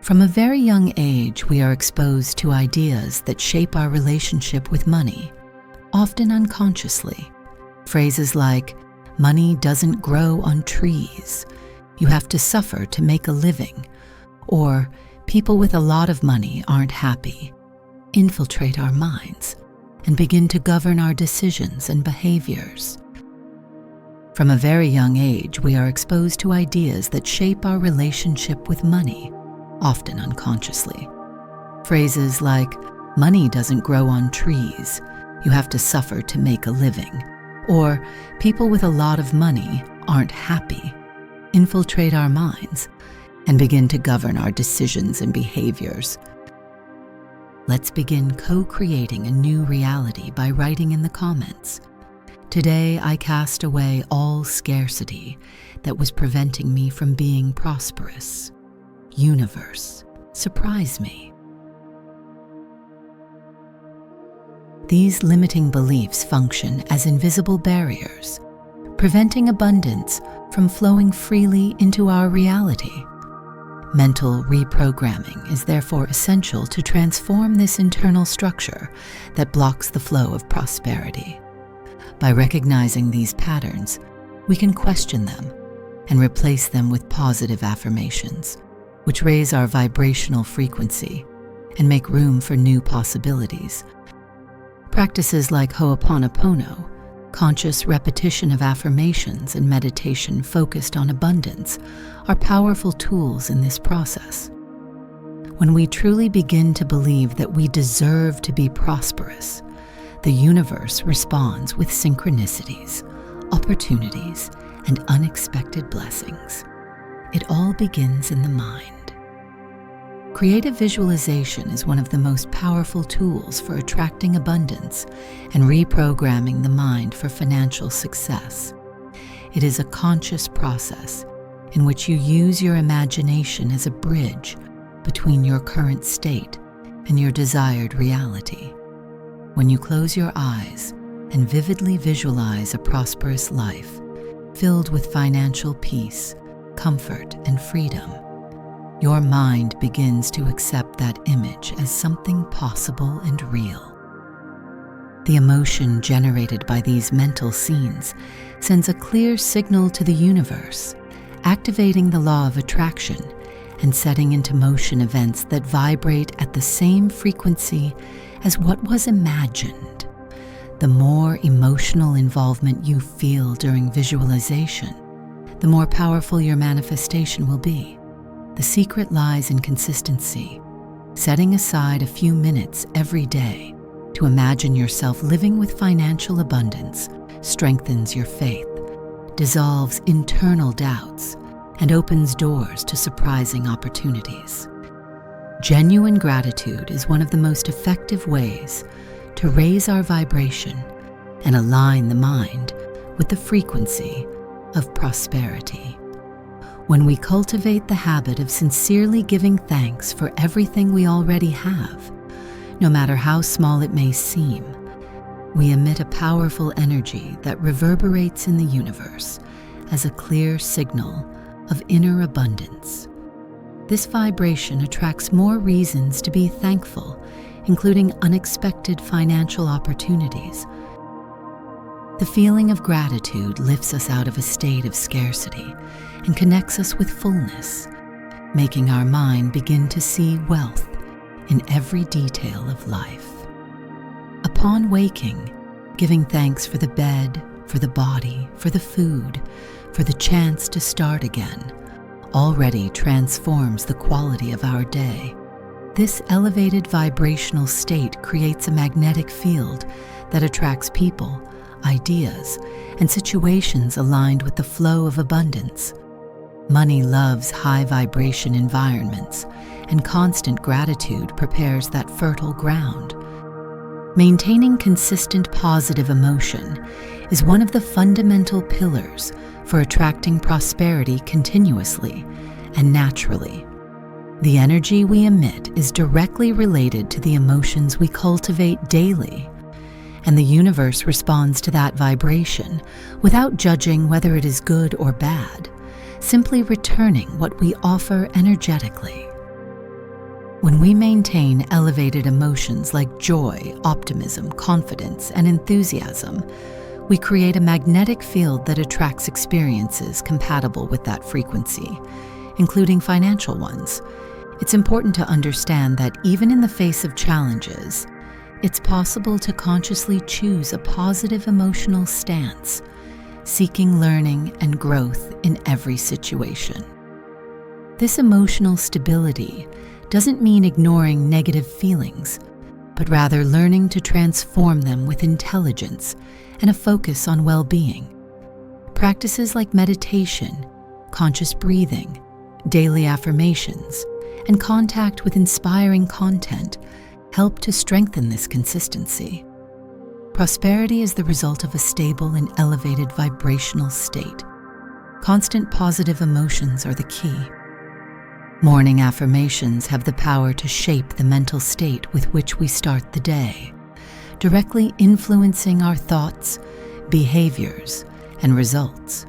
From a very young age, we are exposed to ideas that shape our relationship with money, often unconsciously. Phrases like, "Money doesn't grow on trees," "You have to suffer to make a living," or "People with a lot of money aren't happy," infiltrate our minds and begin to govern our decisions and behaviors. From a very young age, we are exposed to ideas that shape our relationship with money, often unconsciously. Phrases like, "Money doesn't grow on trees," "You have to suffer to make a living," or "People with a lot of money aren't happy," infiltrate our minds and begin to govern our decisions and behaviors. Let's begin co-creating a new reality by writing in the comments, "Today I cast away all scarcity that was preventing me from being prosperous. Universe, surprise me." These limiting beliefs function as invisible barriers, preventing abundance from flowing freely into our reality. Mental reprogramming is therefore essential to transform this internal structure that blocks the flow of prosperity. By recognizing these patterns, we can question them and replace them with positive affirmations, which raise our vibrational frequency and make room for new possibilities. Practices like Ho'oponopono, conscious repetition of affirmations, and meditation focused on abundance are powerful tools in this process. When we truly begin to believe that we deserve to be prosperous, the universe responds with synchronicities, opportunities, and unexpected blessings. It all begins in the mind. Creative visualization is one of the most powerful tools for attracting abundance and reprogramming the mind for financial success. It is a conscious process in which you use your imagination as a bridge between your current state and your desired reality. When you close your eyes and vividly visualize a prosperous life filled with financial peace, comfort, and freedom, your mind begins to accept that image as something possible and real. The emotion generated by these mental scenes sends a clear signal to the universe, activating the law of attraction and setting into motion events that vibrate at the same frequency as what was imagined. The more emotional involvement you feel during visualization, the more powerful your manifestation will be. The secret lies in consistency. Setting aside a few minutes every day to imagine yourself living with financial abundance strengthens your faith, dissolves internal doubts, and opens doors to surprising opportunities. Genuine gratitude is one of the most effective ways to raise our vibration and align the mind with the frequency of prosperity. When we cultivate the habit of sincerely giving thanks for everything we already have, no matter how small it may seem, we emit a powerful energy that reverberates in the universe as a clear signal of inner abundance. This vibration attracts more reasons to be thankful, including unexpected financial opportunities. The feeling of gratitude lifts us out of a state of scarcity and connects us with fullness, making our mind begin to see wealth in every detail of life. Upon waking, giving thanks for the bed, for the body, for the food, for the chance to start again, already transforms the quality of our day. This elevated vibrational state creates a magnetic field that attracts people, ideas, and situations aligned with the flow of abundance. Money loves high vibration environments, and constant gratitude prepares that fertile ground. Maintaining consistent positive emotion is one of the fundamental pillars for attracting prosperity continuously and naturally. The energy we emit is directly related to the emotions we cultivate daily, and the universe responds to that vibration without judging whether it is good or bad, simply returning what we offer energetically. When we maintain elevated emotions like joy, optimism, confidence, and enthusiasm, we create a magnetic field that attracts experiences compatible with that frequency, including financial ones. It's important to understand that even in the face of challenges, it's possible to consciously choose a positive emotional stance, seeking learning and growth in every situation. This emotional stability doesn't mean ignoring negative feelings, but rather learning to transform them with intelligence and a focus on well-being. Practices like meditation, conscious breathing, daily affirmations, and contact with inspiring content help to strengthen this consistency. Prosperity is the result of a stable and elevated vibrational state. Constant positive emotions are the key. Morning affirmations have the power to shape the mental state with which we start the day, directly influencing our thoughts, behaviors, and results.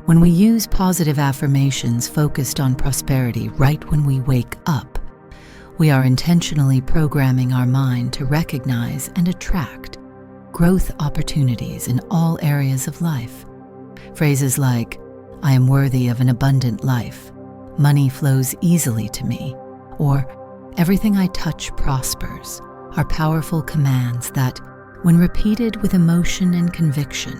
When we use positive affirmations focused on prosperity right when we wake up, we are intentionally programming our mind to recognize and attract growth opportunities in all areas of life. Phrases like, "I am worthy of an abundant life," "Money flows easily to me," or "Everything I touch prospers," are powerful commands that, when repeated with emotion and conviction,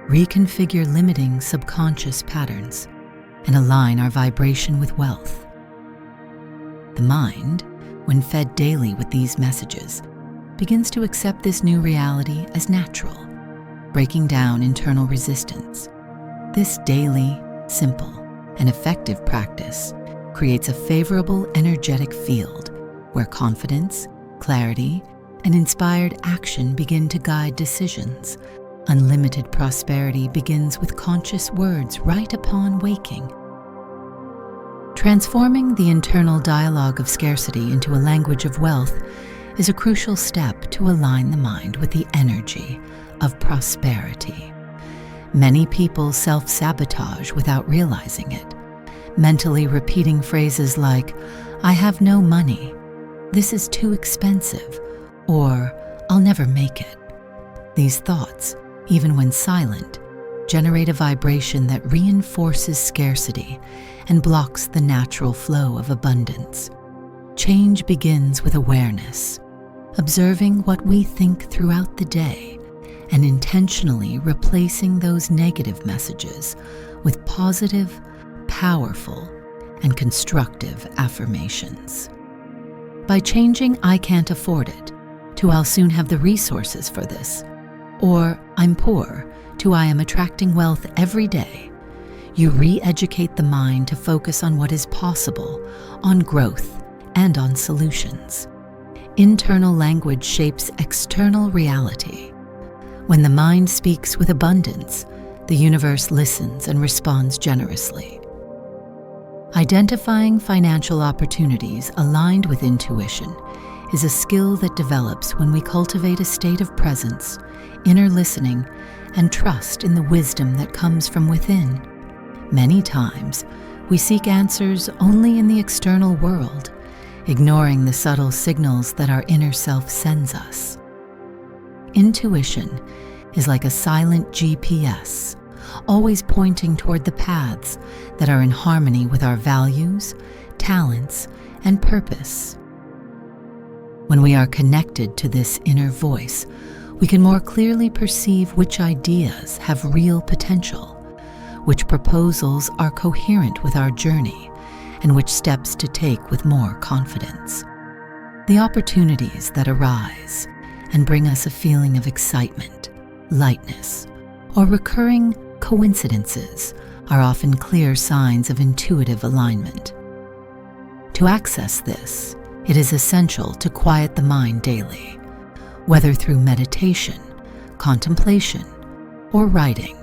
reconfigure limiting subconscious patterns and align our vibration with wealth. The mind, when fed daily with these messages, begins to accept this new reality as natural, breaking down internal resistance. This daily, simple, and effective practice creates a favorable energetic field where confidence, clarity, and inspired action begin to guide decisions. Unlimited prosperity begins with conscious words right upon waking. Transforming the internal dialogue of scarcity into a language of wealth is a crucial step to align the mind with the energy of prosperity. Many people self-sabotage without realizing it, mentally repeating phrases like, "I have no money," "This is too expensive," or "I'll never make it." These thoughts, even when silent, generate a vibration that reinforces scarcity and blocks the natural flow of abundance. Change begins with awareness, observing what we think throughout the day and intentionally replacing those negative messages with positive, powerful, and constructive affirmations. By changing "I can't afford it" to "I'll soon have the resources for this," or "I'm poor" to "I am attracting wealth every day," you re-educate the mind to focus on what is possible, on growth, and on solutions. Internal language shapes external reality. When the mind speaks with abundance, the universe listens and responds generously. Identifying financial opportunities aligned with intuition is a skill that develops when we cultivate a state of presence, inner listening, and trust in the wisdom that comes from within. Many times, we seek answers only in the external world, ignoring the subtle signals that our inner self sends us. Intuition is like a silent GPS, always pointing toward the paths that are in harmony with our values, talents, and purpose. When we are connected to this inner voice, we can more clearly perceive which ideas have real potential, which proposals are coherent with our journey, and which steps to take with more confidence. The opportunities that arise and bring us a feeling of excitement, lightness, or recurring coincidences are often clear signs of intuitive alignment. To access this, it is essential to quiet the mind daily, whether through meditation, contemplation, or writing,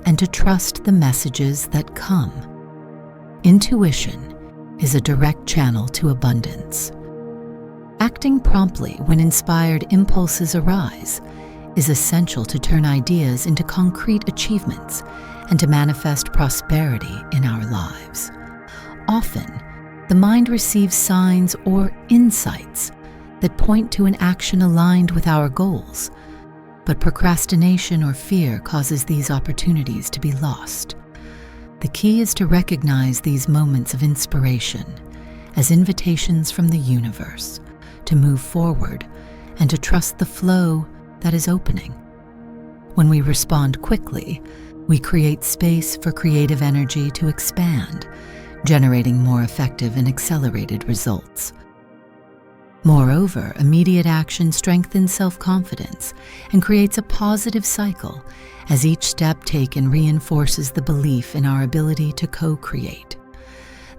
and to trust the messages that come. Intuition is a direct channel to abundance. Acting promptly when inspired impulses arise is essential to turn ideas into concrete achievements and to manifest prosperity in our lives. Often, the mind receives signs or insights that point to an action aligned with our goals, but procrastination or fear causes these opportunities to be lost. The key is to recognize these moments of inspiration as invitations from the universe to move forward and to trust the flow that is opening. When we respond quickly, we create space for creative energy to expand, generating more effective and accelerated results. Moreover, immediate action strengthens self-confidence and creates a positive cycle as each step taken reinforces the belief in our ability to co-create.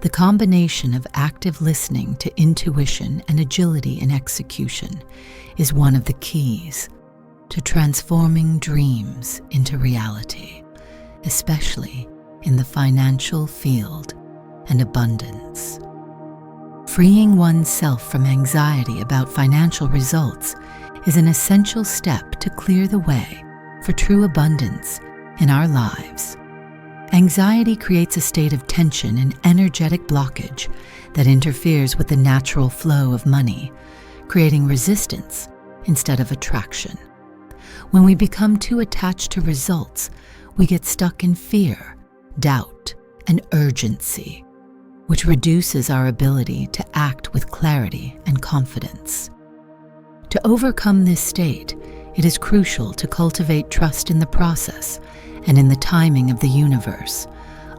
The combination of active listening to intuition and agility in execution is one of the keys to transforming dreams into reality, especially in the financial field and abundance. Freeing oneself from anxiety about financial results is an essential step to clear the way for true abundance in our lives. Anxiety creates a state of tension and energetic blockage that interferes with the natural flow of money, creating resistance instead of attraction. When we become too attached to results, we get stuck in fear, doubt, and urgency, which reduces our ability to act with clarity and confidence. To overcome this state, it is crucial to cultivate trust in the process and in the timing of the universe,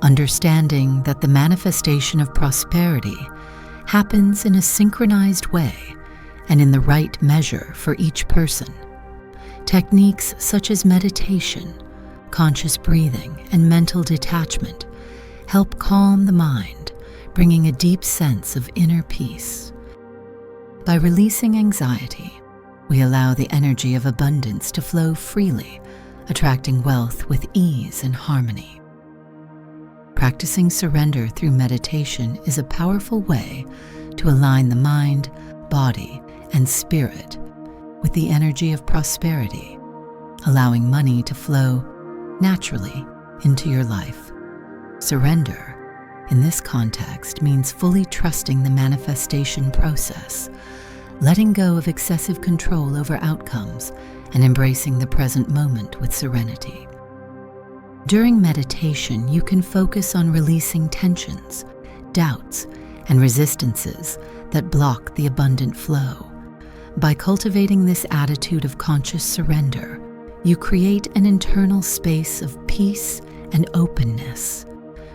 understanding that the manifestation of prosperity happens in a synchronized way and in the right measure for each person. Techniques such as meditation, conscious breathing, and mental detachment help calm the mind, bringing a deep sense of inner peace. By releasing anxiety, we allow the energy of abundance to flow freely, attracting wealth with ease and harmony. Practicing surrender through meditation is a powerful way to align the mind, body, and spirit with the energy of prosperity, allowing money to flow naturally into your life. Surrender, in this context, means fully trusting the manifestation process, letting go of excessive control over outcomes, and embracing the present moment with serenity. During meditation, you can focus on releasing tensions, doubts, and resistances that block the abundant flow. By cultivating this attitude of conscious surrender, you create an internal space of peace and openness,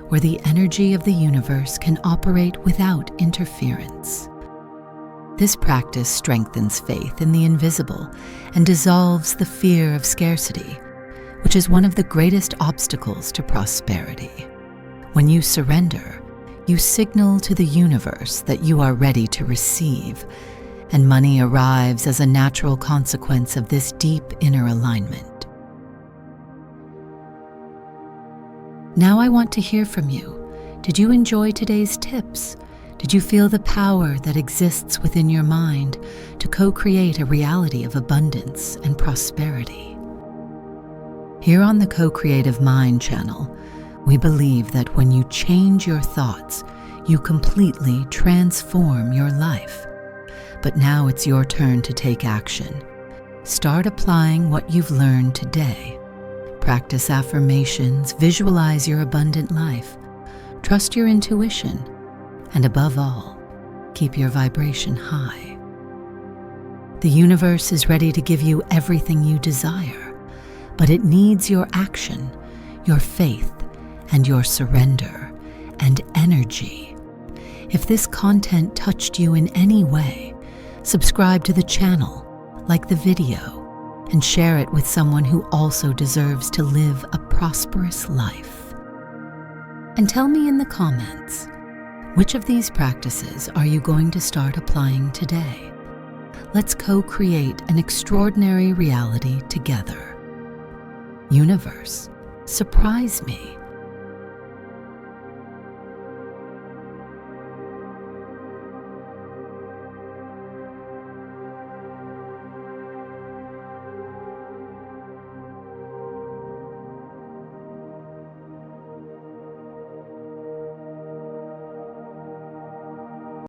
where the energy of the universe can operate without interference. This practice strengthens faith in the invisible and dissolves the fear of scarcity, which is one of the greatest obstacles to prosperity. When you surrender, you signal to the universe that you are ready to receive, and money arrives as a natural consequence of this deep inner alignment. Now I want to hear from you. Did you enjoy today's tips? Did you feel the power that exists within your mind to co-create a reality of abundance and prosperity? Here on the Co-Creative Mind channel, we believe that when you change your thoughts, you completely transform your life. But now it's your turn to take action. Start applying what you've learned today. Practice affirmations, visualize your abundant life, trust your intuition, and above all, keep your vibration high. The universe is ready to give you everything you desire, but it needs your action, your faith, and your surrender and energy. If this content touched you in any way, subscribe to the channel, like the video, and share it with someone who also deserves to live a prosperous life. And tell me in the comments, which of these practices are you going to start applying today? Let's co-create an extraordinary reality together. Universe, surprise me.